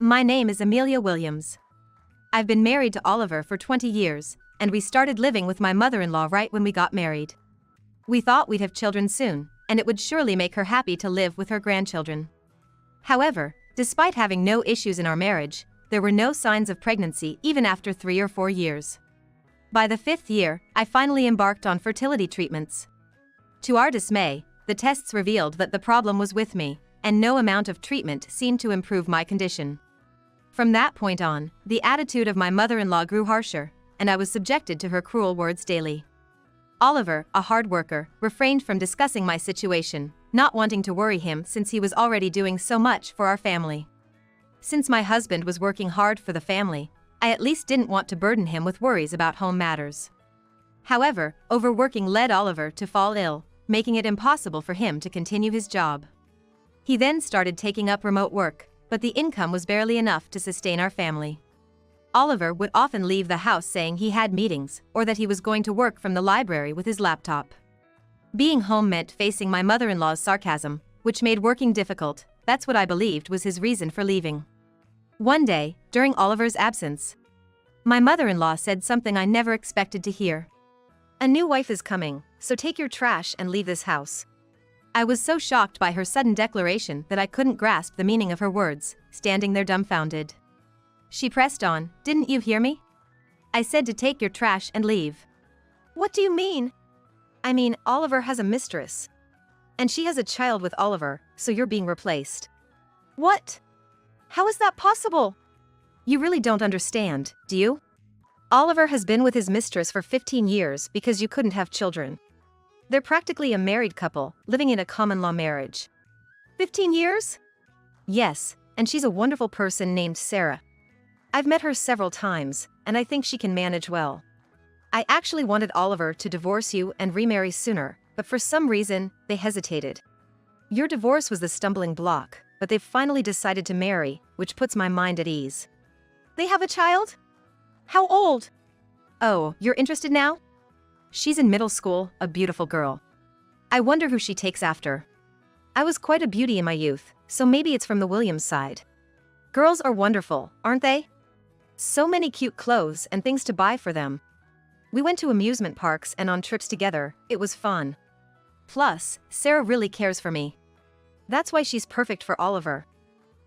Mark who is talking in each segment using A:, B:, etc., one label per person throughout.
A: My name is Amelia Williams. I've been married to Oliver for 20 years, and we started living with my mother-in-law right when we got married. We thought we'd have children soon, and it would surely make her happy to live with her grandchildren. However, despite having no issues in our marriage, there were no signs of pregnancy even after 3 or 4 years. By the 5th year, I finally embarked on fertility treatments. To our dismay, the tests revealed that the problem was with me, and no amount of treatment seemed to improve my condition. From that point on, the attitude of my mother-in-law grew harsher, and I was subjected to her cruel words daily. Oliver, a hard worker, refrained from discussing my situation, not wanting to worry him since he was already doing so much for our family. Since my husband was working hard for the family, I at least didn't want to burden him with worries about home matters. However, overworking led Oliver to fall ill, making it impossible for him to continue his job. He then started taking up remote work, but the income was barely enough to sustain our family. Oliver would often leave the house saying he had meetings or that he was going to work from the library with his laptop. Being home meant facing my mother-in-law's sarcasm, which made working difficult. That's what I believed was his reason for leaving. One day, during Oliver's absence, my mother-in-law said something I never expected to hear. "A new wife is coming, so take your trash and leave this house." I was so shocked by her sudden declaration that I couldn't grasp the meaning of her words, standing there dumbfounded. She pressed on, "Didn't you hear me? I said to take your trash and leave." "What do you mean?" "I mean, Oliver has a mistress. And she has a child with Oliver, so you're being replaced." "What? How is that possible?" "You really don't understand, do you? Oliver has been with his mistress for 15 years because you couldn't have children. They're practically a married couple, living in a common-law marriage." 15 years? "Yes, and she's a wonderful person named Sarah. I've met her several times, and I think she can manage well. I actually wanted Oliver to divorce you and remarry sooner, but for some reason, they hesitated. Your divorce was the stumbling block, but they've finally decided to marry, which puts my mind at ease." "They have a child? How old?" "Oh, you're interested now? She's in middle school, a beautiful girl. I wonder who she takes after. I was quite a beauty in my youth, so maybe it's from the Williams side. Girls are wonderful, aren't they? So many cute clothes and things to buy for them. We went to amusement parks and on trips together, it was fun. Plus, Sarah really cares for me. That's why she's perfect for Oliver,"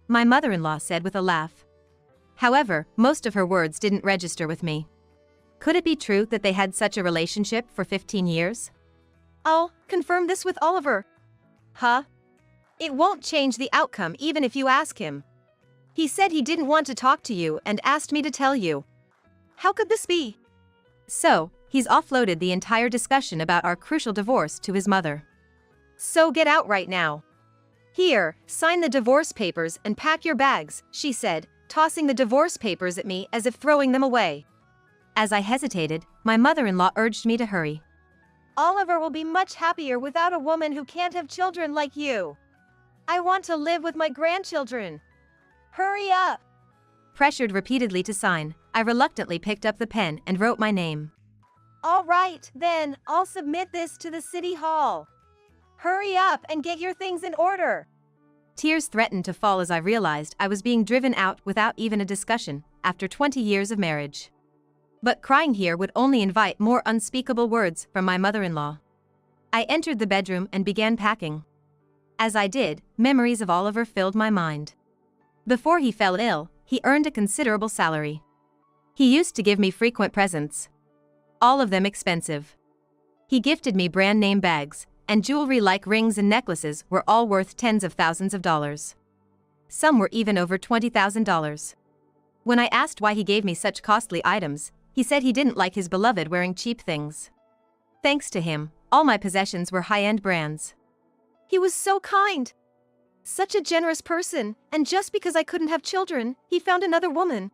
A: my mother-in-law said with a laugh. However, most of her words didn't register with me. Could it be true that they had such a relationship for 15 years? "I'll confirm this with Oliver." "Huh? It won't change the outcome even if you ask him. He said he didn't want to talk to you and asked me to tell you." "How could this be?" So, he's offloaded the entire discussion about our crucial divorce to his mother. "So get out right now. Here, sign the divorce papers and pack your bags," she said, tossing the divorce papers at me as if throwing them away. As I hesitated, my mother-in-law urged me to hurry. "Oliver will be much happier without a woman who can't have children like you. I want to live with my grandchildren. Hurry up." Pressured repeatedly to sign, I reluctantly picked up the pen and wrote my name. "All right, then, I'll submit this to the city hall. Hurry up and get your things in order." Tears threatened to fall as I realized I was being driven out without even a discussion, after 20 years of marriage. But crying here would only invite more unspeakable words from my mother-in-law. I entered the bedroom and began packing. As I did, memories of Oliver filled my mind. Before he fell ill, he earned a considerable salary. He used to give me frequent presents, all of them expensive. He gifted me brand-name bags, and jewelry like rings and necklaces were all worth tens of thousands of dollars. Some were even over $20,000. When I asked why he gave me such costly items, he said he didn't like his beloved wearing cheap things. Thanks to him, all my possessions were high-end brands. He was so kind. Such a generous person, and just because I couldn't have children, he found another woman.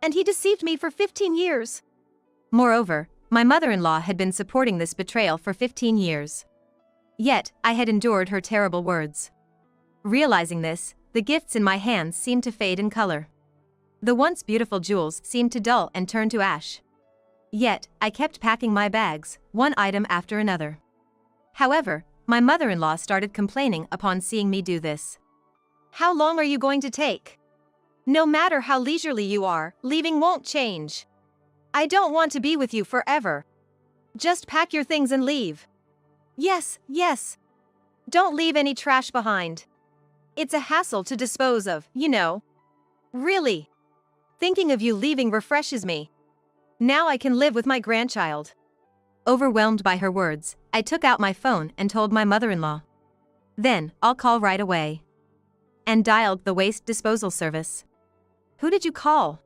A: And he deceived me for 15 years. Moreover, my mother-in-law had been supporting this betrayal for 15 years. Yet, I had endured her terrible words. Realizing this, the gifts in my hands seemed to fade in color. The once beautiful jewels seemed to dull and turn to ash. Yet, I kept packing my bags, one item after another. However, my mother-in-law started complaining upon seeing me do this. "How long are you going to take? No matter how leisurely you are, leaving won't change. I don't want to be with you forever. Just pack your things and leave. Yes, yes. Don't leave any trash behind. It's a hassle to dispose of, you know. Really. Thinking of you leaving refreshes me. Now I can live with my grandchild. Overwhelmed by her words, I took out my phone and told my mother-in-law. Then, I'll call right away. And dialed the waste disposal service. Who did you call?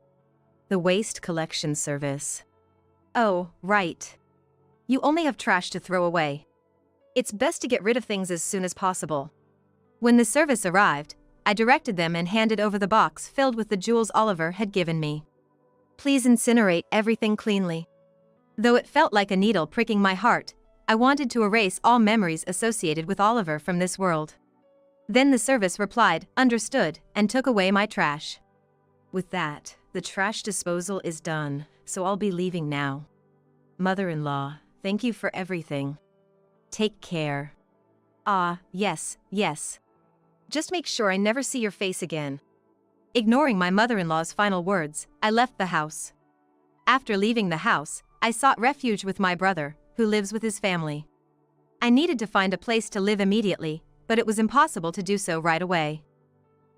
A: The waste collection service. Oh, right. You only have trash to throw away. It's best to get rid of things as soon as possible. When the service arrived, I directed them and handed over the box filled with the jewels Oliver had given me. Please incinerate everything cleanly. Though it felt like a needle pricking my heart, I wanted to erase all memories associated with Oliver from this world. Then the service replied, understood, and took away my trash. With that, the trash disposal is done, so I'll be leaving now. Mother-in-law, thank you for everything. Take care. Ah, yes, yes. Just make sure I never see your face again. Ignoring my mother-in-law's final words, I left the house. After leaving the house, I sought refuge with my brother, who lives with his family. I needed to find a place to live immediately, but it was impossible to do so right away.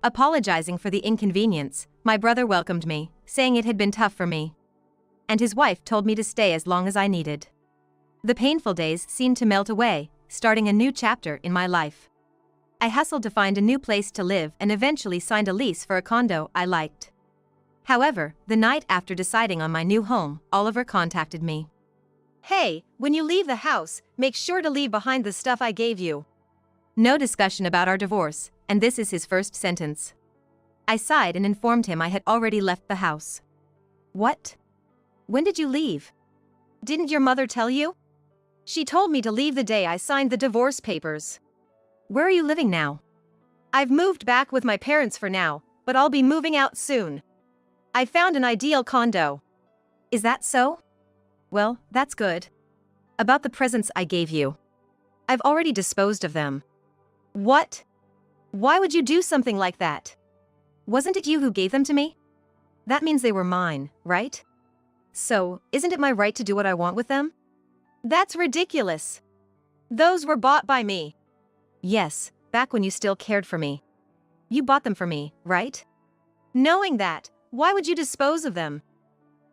A: Apologizing for the inconvenience, my brother welcomed me, saying it had been tough for me. And his wife told me to stay as long as I needed. The painful days seemed to melt away, starting a new chapter in my life. I hustled to find a new place to live and eventually signed a lease for a condo I liked. However, the night after deciding on my new home, Oliver contacted me. Hey, when you leave the house, make sure to leave behind the stuff I gave you. No discussion about our divorce, and this is his first sentence. I sighed and informed him I had already left the house. What? When did you leave? Didn't your mother tell you? She told me to leave the day I signed the divorce papers. Where are you living now? I've moved back with my parents for now, but I'll be moving out soon. I found an ideal condo. Is that so? Well, that's good. About the presents I gave you. I've already disposed of them. What? Why would you do something like that? Wasn't it you who gave them to me? That means they were mine, right? So, isn't it my right to do what I want with them? That's ridiculous. Those were bought by me. Yes, back when you still cared for me. You bought them for me, right? Knowing that, why would you dispose of them?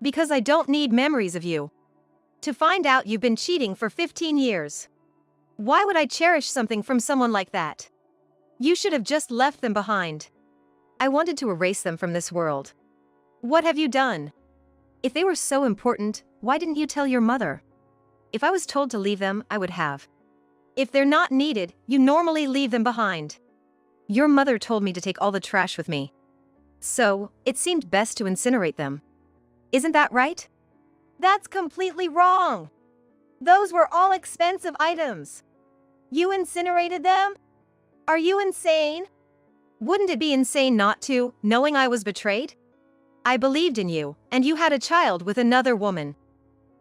A: Because I don't need memories of you. To find out you've been cheating for 15 years. Why would I cherish something from someone like that? You should have just left them behind. I wanted to erase them from this world. What have you done? If they were so important, why didn't you tell your mother? If I was told to leave them, I would have. If they're not needed, you normally leave them behind. Your mother told me to take all the trash with me. So, it seemed best to incinerate them. Isn't that right? That's completely wrong. Those were all expensive items. You incinerated them? Are you insane? Wouldn't it be insane not to, knowing I was betrayed? I believed in you, and you had a child with another woman.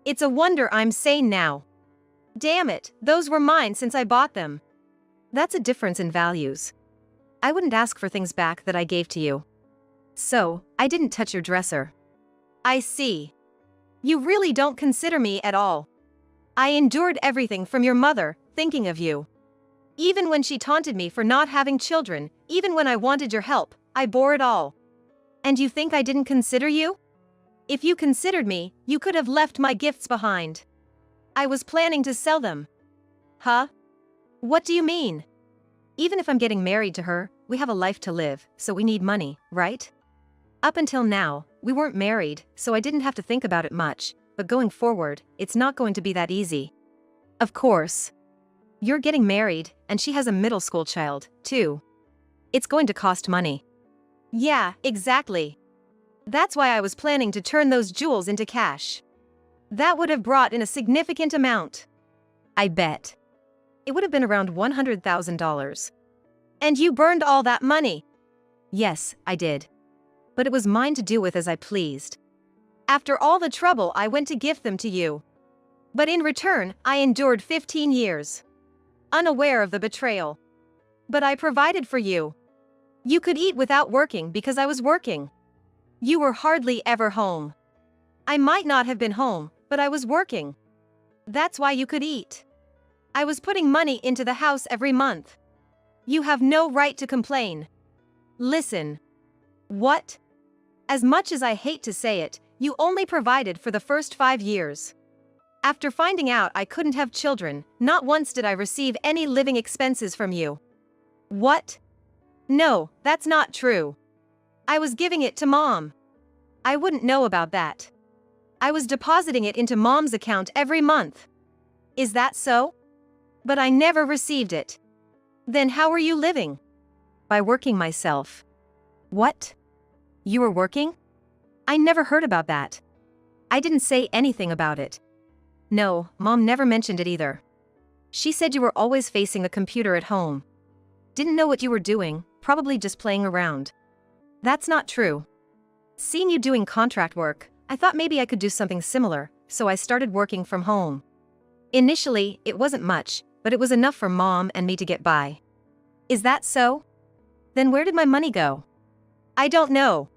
A: It's a wonder I'm sane now. Damn it, those were mine since I bought them. That's a difference in values. I wouldn't ask for things back that I gave to you. So, I didn't touch your dresser. I see. You really don't consider me at all. I endured everything from your mother, thinking of you. Even when she taunted me for not having children, even when I wanted your help, I bore it all. And you think I didn't consider you? If you considered me, you could have left my gifts behind. I was planning to sell them. Huh? What do you mean? Even if I'm getting married to her, we have a life to live, so we need money, right? Up until now, we weren't married, so I didn't have to think about it much, but going forward, it's not going to be that easy. Of course. You're getting married, and she has a middle school child, too. It's going to cost money. Yeah, exactly. That's why I was planning to turn those jewels into cash. That would have brought in a significant amount. I bet. It would have been around $100,000. And you burned all that money. Yes, I did. But it was mine to do with as I pleased. After all the trouble I went to gift them to you. But in return, I endured 15 years. Unaware of the betrayal. But I provided for you. You could eat without working because I was working. You were hardly ever home. I might not have been home, but I was working. That's why you could eat. I was putting money into the house every month. You have no right to complain. Listen. What? As much as I hate to say it, you only provided for the first 5 years. After finding out I couldn't have children, not once did I receive any living expenses from you. What? No, that's not true. I was giving it to Mom. I wouldn't know about that. I was depositing it into Mom's account every month. Is that so? But I never received it. Then how were you living? By working myself. What? You were working? I never heard about that. I didn't say anything about it. No, Mom never mentioned it either. She said you were always facing the computer at home. Didn't know what you were doing, probably just playing around. That's not true. Seeing you doing contract work, I thought maybe I could do something similar, so I started working from home. Initially, it wasn't much, but it was enough for Mom and me to get by. Is that so? Then where did my money go? I don't know.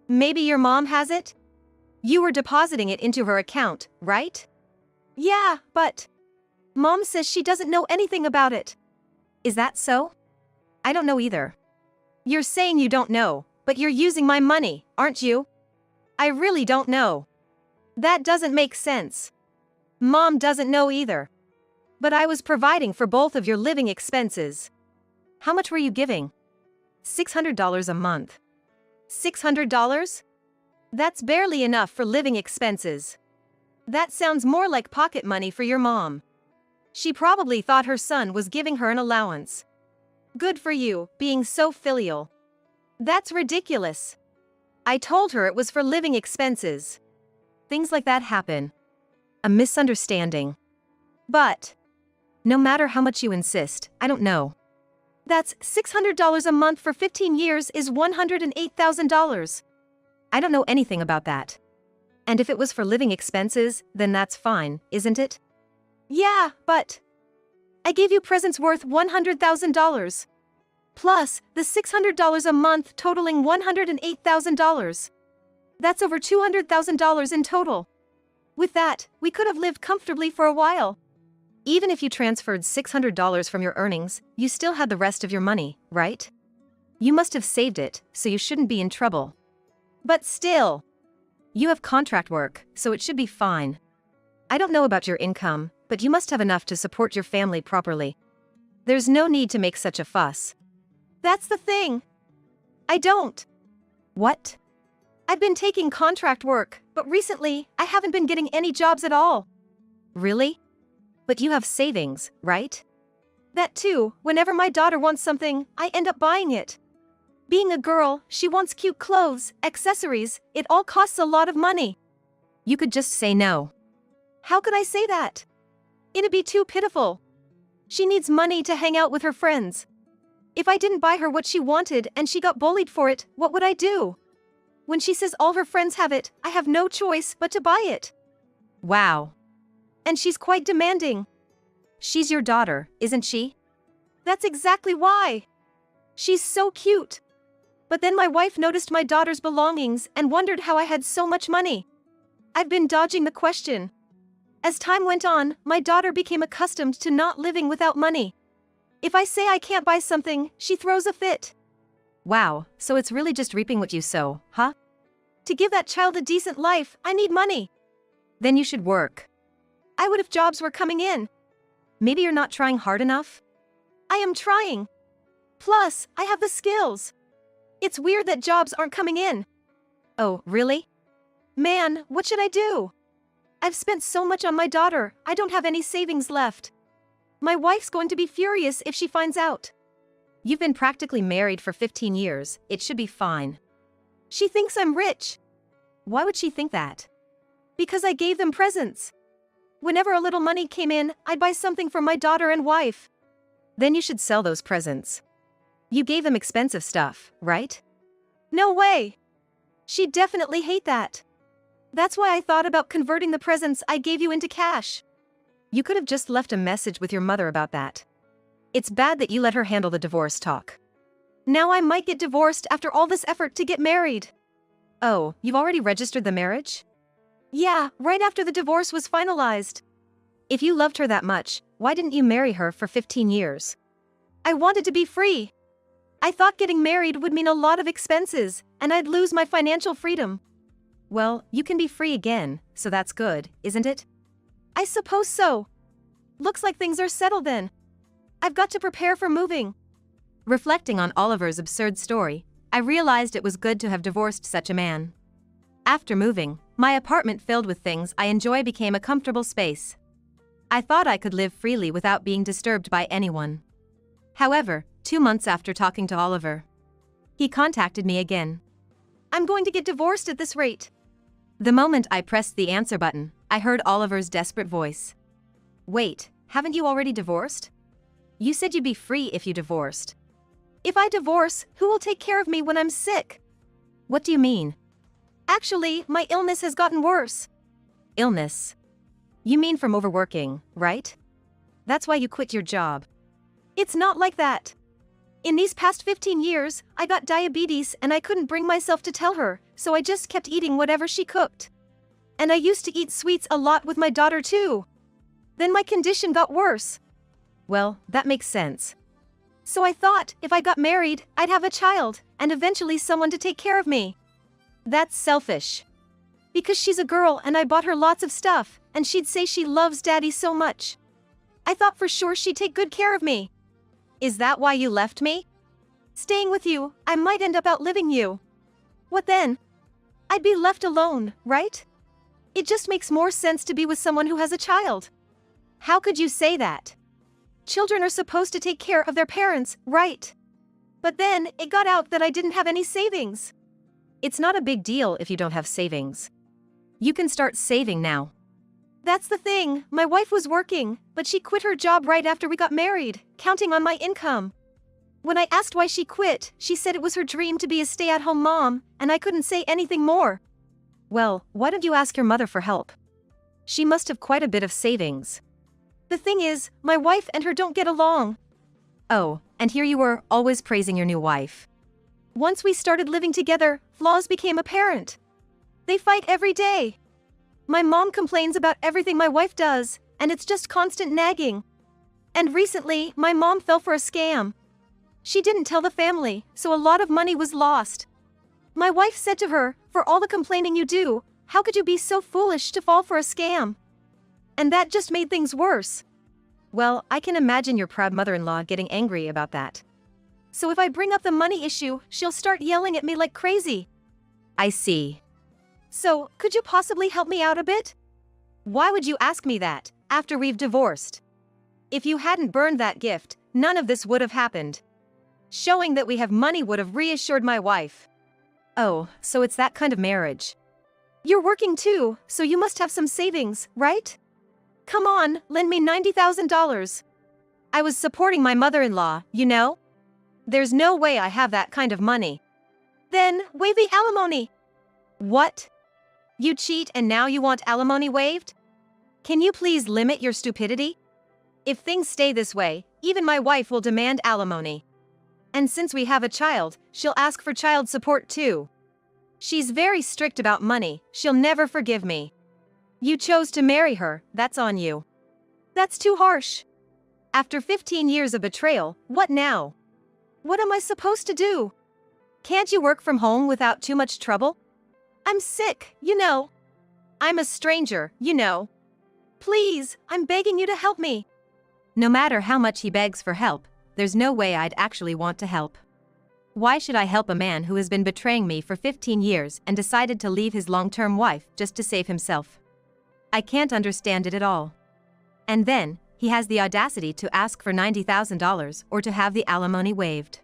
A: Maybe your mom has it? You were depositing it into her account, right? Yeah, but Mom says she doesn't know anything about it. Is that so? I don't know either. You're saying you don't know, but you're using my money, aren't you? I really don't know. That doesn't make sense. Mom doesn't know either. But I was providing for both of your living expenses. How much were you giving? $600 a month. $600? That's barely enough for living expenses. That sounds more like pocket money for your mom. She probably thought her son was giving her an allowance. Good for you, being so filial. That's ridiculous. I told her it was for living expenses. Things like that happen. A misunderstanding. But no matter how much you insist, I don't know. That's $600 a month for 15 years is $108,000. I don't know anything about that. And if it was for living expenses, then that's fine, isn't it? Yeah, but I gave you presents worth $100,000. Plus, the $600 a month totaling $108,000. That's over $200,000 in total. With that, we could have lived comfortably for a while. Even if you transferred $600 from your earnings, you still had the rest of your money, right? You must have saved it, so you shouldn't be in trouble. But still, you have contract work, so it should be fine. I don't know about your income, but you must have enough to support your family properly. There's no need to make such a fuss. That's the thing. I don't. What? I've been taking contract work, but recently, I haven't been getting any jobs at all. Really? But you have savings, right? That too, whenever my daughter wants something, I end up buying it. Being a girl, she wants cute clothes, accessories, it all costs a lot of money. You could just say no. How could I say that? It'd be too pitiful. She needs money to hang out with her friends. If I didn't buy her what she wanted and she got bullied for it, what would I do? When she says all her friends have it, I have no choice but to buy it. Wow. And she's quite demanding. She's your daughter, isn't she? That's exactly why. She's so cute. But then my wife noticed my daughter's belongings and wondered how I had so much money. I've been dodging the question. As time went on, my daughter became accustomed to not living without money. If I say I can't buy something, she throws a fit. Wow, so it's really just reaping what you sow, huh? To give that child a decent life, I need money. Then you should work. I would if jobs were coming in. Maybe you're not trying hard enough? I am trying. Plus, I have the skills. It's weird that jobs aren't coming in. Oh, really? Man, what should I do? I've spent so much on my daughter, I don't have any savings left. My wife's going to be furious if she finds out. You've been practically married for 15 years, it should be fine. She thinks I'm rich. Why would she think that? Because I gave them presents. Whenever a little money came in, I'd buy something for my daughter and wife. Then you should sell those presents. You gave them expensive stuff, right? No way! She'd definitely hate that. That's why I thought about converting the presents I gave you into cash. You could have just left a message with your mother about that. It's bad that you let her handle the divorce talk. Now I might get divorced after all this effort to get married. Oh, you've already registered the marriage? Yeah, right after the divorce was finalized. If you loved her that much, why didn't you marry her for 15 years? I wanted to be free. I thought getting married would mean a lot of expenses, and I'd lose my financial freedom. Well, you can be free again, so that's good, isn't it? I suppose so. Looks like things are settled then. I've got to prepare for moving. Reflecting on Oliver's absurd story, I realized it was good to have divorced such a man. After moving, my apartment filled with things I enjoy became a comfortable space. I thought I could live freely without being disturbed by anyone. However, 2 months after talking to Oliver, he contacted me again. I'm going to get divorced at this rate. The moment I pressed the answer button, I heard Oliver's desperate voice. Wait, haven't you already divorced? You said you'd be free if you divorced. If I divorce, who will take care of me when I'm sick? What do you mean? Actually, my illness has gotten worse. Illness? You mean from overworking, right? That's why you quit your job. It's not like that. In these past 15 years, I got diabetes and I couldn't bring myself to tell her, so I just kept eating whatever she cooked. And I used to eat sweets a lot with my daughter too. Then my condition got worse. Well, that makes sense. So I thought, if I got married, I'd have a child, and eventually someone to take care of me. That's selfish. Because she's a girl and I bought her lots of stuff, and she'd say she loves Daddy so much. I thought for sure she'd take good care of me. Is that why you left me? Staying with you, I might end up outliving you. What then? I'd be left alone, right? It just makes more sense to be with someone who has a child. How could you say that? Children are supposed to take care of their parents, right? But then, it got out that I didn't have any savings. It's not a big deal if you don't have savings. You can start saving now. That's the thing, my wife was working, but she quit her job right after we got married, counting on my income. When I asked why she quit, she said it was her dream to be a stay-at-home mom, and I couldn't say anything more. Well, why don't you ask your mother for help? She must have quite a bit of savings. The thing is, my wife and her don't get along. Oh, and here you were, always praising your new wife. Once we started living together, flaws became apparent. They fight every day. My mom complains about everything my wife does, and it's just constant nagging. And recently, my mom fell for a scam. She didn't tell the family, so a lot of money was lost. My wife said to her, "For all the complaining you do, how could you be so foolish to fall for a scam?" And that just made things worse. Well, I can imagine your proud mother-in-law getting angry about that. So if I bring up the money issue, she'll start yelling at me like crazy. I see. So, could you possibly help me out a bit? Why would you ask me that, after we've divorced? If you hadn't burned that gift, none of this would have happened. Showing that we have money would have reassured my wife. Oh, so it's that kind of marriage. You're working too, so you must have some savings, right? Come on, lend me $90,000. I was supporting my mother-in-law, you know? There's no way I have that kind of money. Then, waive the alimony. What? You cheat and now you want alimony waived? Can you please limit your stupidity? If things stay this way, even my wife will demand alimony. And since we have a child, she'll ask for child support too. She's very strict about money, she'll never forgive me. You chose to marry her, that's on you. That's too harsh. After 15 years of betrayal, what now? What am I supposed to do? Can't you work from home without too much trouble? I'm sick, you know. I'm a stranger, you know. Please, I'm begging you to help me. No matter how much he begs for help, there's no way I'd actually want to help. Why should I help a man who has been betraying me for 15 years and decided to leave his long-term wife just to save himself? I can't understand it at all. And then, he has the audacity to ask for $90,000 or to have the alimony waived.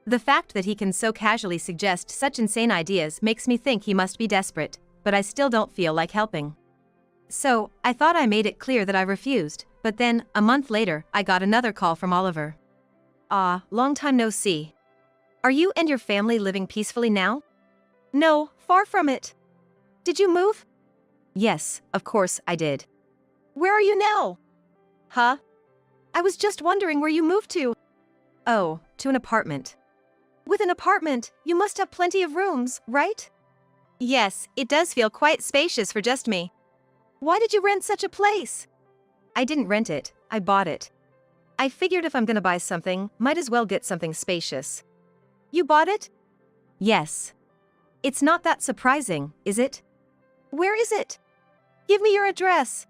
A: The fact that he can so casually suggest such insane ideas makes me think he must be desperate, but I still don't feel like helping. So, I thought I made it clear that I refused, but then, a month later, I got another call from Oliver. Ah, long time no see. Are you and your family living peacefully now? No, far from it. Did you move? Yes, of course I did. Where are you now? Huh? I was just wondering where you moved to. Oh, to an apartment. With an apartment, you must have plenty of rooms, right? Yes, it does feel quite spacious for just me. Why did you rent such a place? I didn't rent it, I bought it. I figured if I'm gonna buy something, might as well get something spacious. You bought it? Yes. It's not that surprising, is it? Where is it? Give me your address.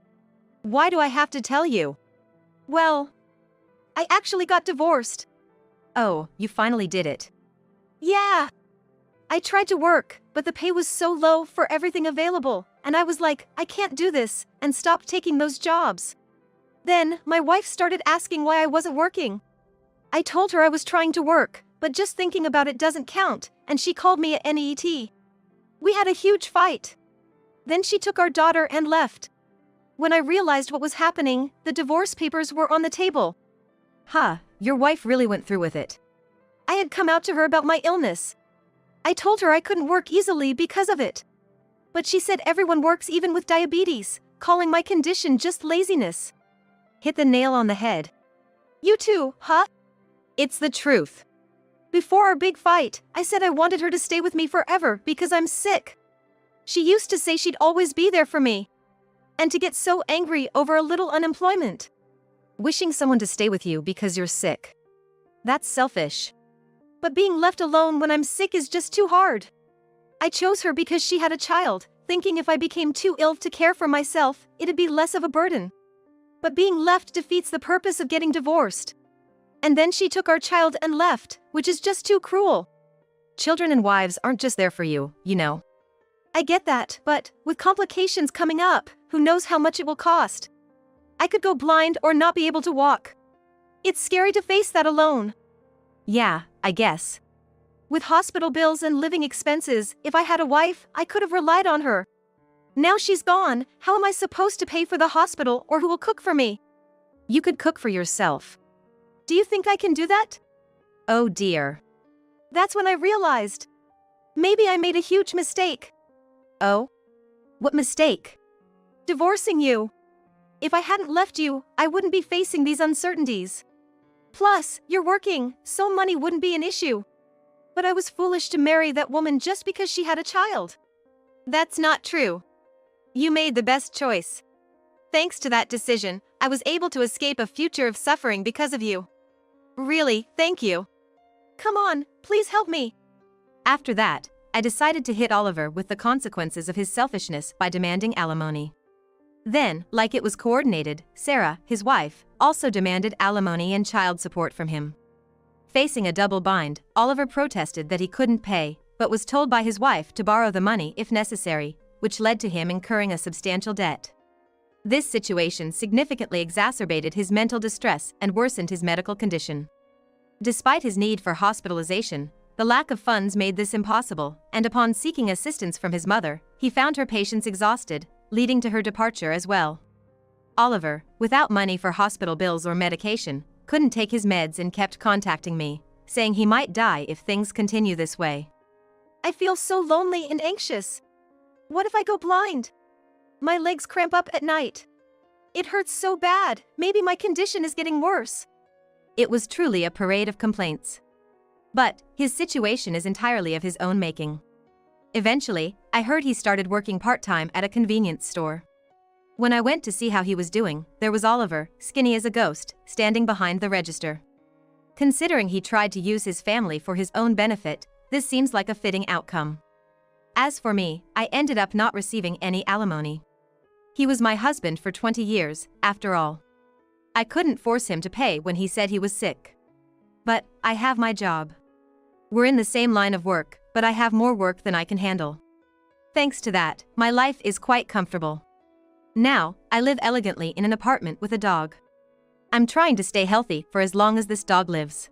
A: Why do I have to tell you? Well, I actually got divorced. Oh, you finally did it. Yeah. I tried to work, but the pay was so low for everything available, and I was like, I can't do this, and stopped taking those jobs. Then, my wife started asking why I wasn't working. I told her I was trying to work, but just thinking about it doesn't count, and she called me a NET. We had a huge fight. Then she took our daughter and left. When I realized what was happening, the divorce papers were on the table. Your wife really went through with it. I had come out to her about my illness. I told her I couldn't work easily because of it. But she said everyone works even with diabetes, calling my condition just laziness. Hit the nail on the head. You too, huh? It's the truth. Before our big fight, I said I wanted her to stay with me forever because I'm sick. She used to say she'd always be there for me. And to get so angry over a little unemployment. Wishing someone to stay with you because you're sick. That's selfish. But being left alone when I'm sick is just too hard. I chose her because she had a child, thinking if I became too ill to care for myself, it'd be less of a burden. But being left defeats the purpose of getting divorced. And then she took our child and left, which is just too cruel. Children and wives aren't just there for you, you know. I get that, but with complications coming up, who knows how much it will cost? I could go blind or not be able to walk. It's scary to face that alone. Yeah, I guess. With hospital bills and living expenses, if I had a wife, I could have relied on her. Now she's gone, how am I supposed to pay for the hospital or who will cook for me? You could cook for yourself. Do you think I can do that? Oh dear. That's when I realized. Maybe I made a huge mistake. Oh? What mistake? Divorcing you. If I hadn't left you, I wouldn't be facing these uncertainties. Plus, you're working, so money wouldn't be an issue. But I was foolish to marry that woman just because she had a child. That's not true. You made the best choice. Thanks to that decision, I was able to escape a future of suffering because of you. Really, thank you. Come on, please help me. After that, I decided to hit Oliver with the consequences of his selfishness by demanding alimony. Then, like it was coordinated, Sarah, his wife, also demanded alimony and child support from him. Facing a double bind, Oliver protested that he couldn't pay, but was told by his wife to borrow the money if necessary, which led to him incurring a substantial debt. This situation significantly exacerbated his mental distress and worsened his medical condition. Despite his need for hospitalization, the lack of funds made this impossible, and upon seeking assistance from his mother, he found her patience exhausted, leading to her departure as well. Oliver, without money for hospital bills or medication, couldn't take his meds and kept contacting me, saying he might die if things continue this way. I feel so lonely and anxious. What if I go blind? My legs cramp up at night. It hurts so bad, maybe my condition is getting worse. It was truly a parade of complaints. But his situation is entirely of his own making. Eventually, I heard he started working part-time at a convenience store. When I went to see how he was doing, there was Oliver, skinny as a ghost, standing behind the register. Considering he tried to use his family for his own benefit, this seems like a fitting outcome. As for me, I ended up not receiving any alimony. He was my husband for 20 years, after all. I couldn't force him to pay when he said he was sick. But I have my job. We're in the same line of work, but I have more work than I can handle. Thanks to that, my life is quite comfortable. Now, I live elegantly in an apartment with a dog. I'm trying to stay healthy for as long as this dog lives.